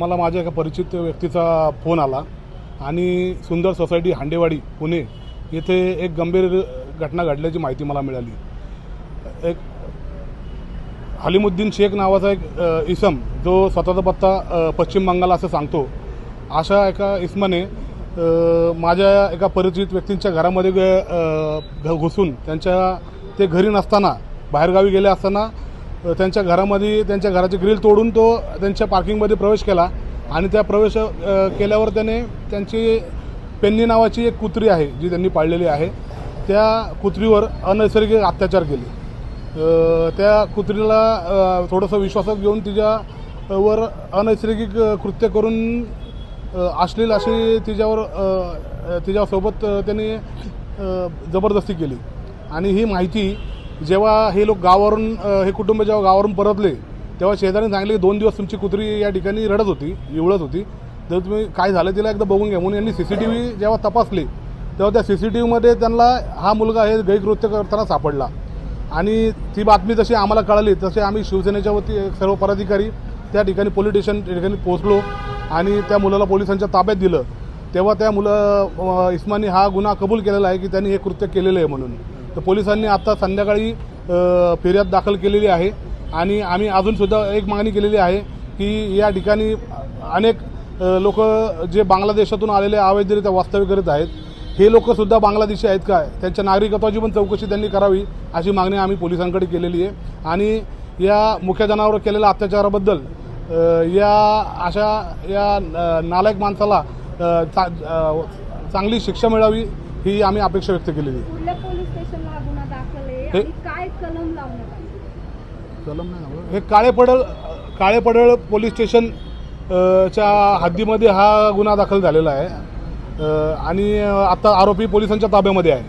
मला माझ्या एका परिचित व्यक्तीचा फोन आला आणि सुंदर सोसायटी हांडेवाडी पुणे येथे एक गंभीर घटना घडल्याची माहिती मला मिळाली। एक हलीमुद्दीन शेख नावाचा एक इसम जो स्वतःचा पत्ता पश्चिम बंगाल असं सांगतो, अशा एका इसमाने माझ्या एका परिचित व्यक्तींच्या घरामध्ये घुसून ते घरी नसताना बाहेरगावी गेले असताना त्यांच्या घरामध्ये त्यांच्या घराची ग्रिल तोडून तो त्यांच्या पार्किंगमध्ये प्रवेश केला आणि त्या प्रवेश केल्यावर त्याने त्यांची पेन्नी नावाची एक कुत्री आहे जी त्यांनी पाळलेली आहे, त्या कुत्रीवर अनैसर्गिक अत्याचार केले। त्या कुत्रीला थोडंसं विश्वासात घेऊन तिच्यावर अनैसर्गिक कृत्य करून अश्लील अशी तिच्यासोबत त्यांनी जबरदस्ती केली। आणि ही माहिती जेव्हा हे लोक गावावरून हे कुटुंब जेव्हा गावावरून परतले तेव्हा शेजारी सांगितले 2 दिवस तुमची कुत्री या ठिकाणी रडत होती, इवळत होती, तर तुम्ही काय झालं तिला एकदा बघून घ्या म्हणून यांनी CCTV जेव्हा तपासले तेव्हा त्या CCTVमध्ये त्यांना हा मुलगा हे गैरकृत्य करताना सापडला। आणि ती बातमी जशी आम्हाला कळाली तसे आम्ही शिवसेनेच्या वती सर्व पदाधिकारी त्या ठिकाणी पोलीस स्टेशन ठिकाणी पोहोचलो आणि त्या मुलाला पोलिसांच्या ताब्यात दिलं। तेव्हा त्या इस्मानी हा गुन्हा कबूल केलेला आहे की त्यांनी हे कृत्य केलेलं आहे म्हणून। तर पोलिसांनी आता संध्याकाळी फिर्याद दाखल केलेली आहे आणि आम्ही अजूनसुद्धा एक मागणी केलेली आहे की या ठिकाणी अनेक लोक जे बांगलादेशातून आलेले अवैधरित्या वास्तव्य करीत आहेत, हे लोकसुद्धा बांगलादेशी आहेत का, त्यांच्या नागरिकत्वाची पण चौकशी त्यांनी करावी अशी मागणी आम्ही पोलिसांकडे केलेली आहे। आणि या मुख्य जनावरांवर केलेल्या अत्याचाराबद्दल या नालायक माणसाला चांगली शिक्षा मिळावी ही आम्ही अपेक्षा व्यक्त केलेली आहे। कलम नाही, हे काळेपडळ पोलीस स्टेशन च्या हद्दीमध्ये हा गुन्हा दाखल झालेला आहे आणि आता आरोपी पोलिसांच्या ताब्यामध्ये आहे।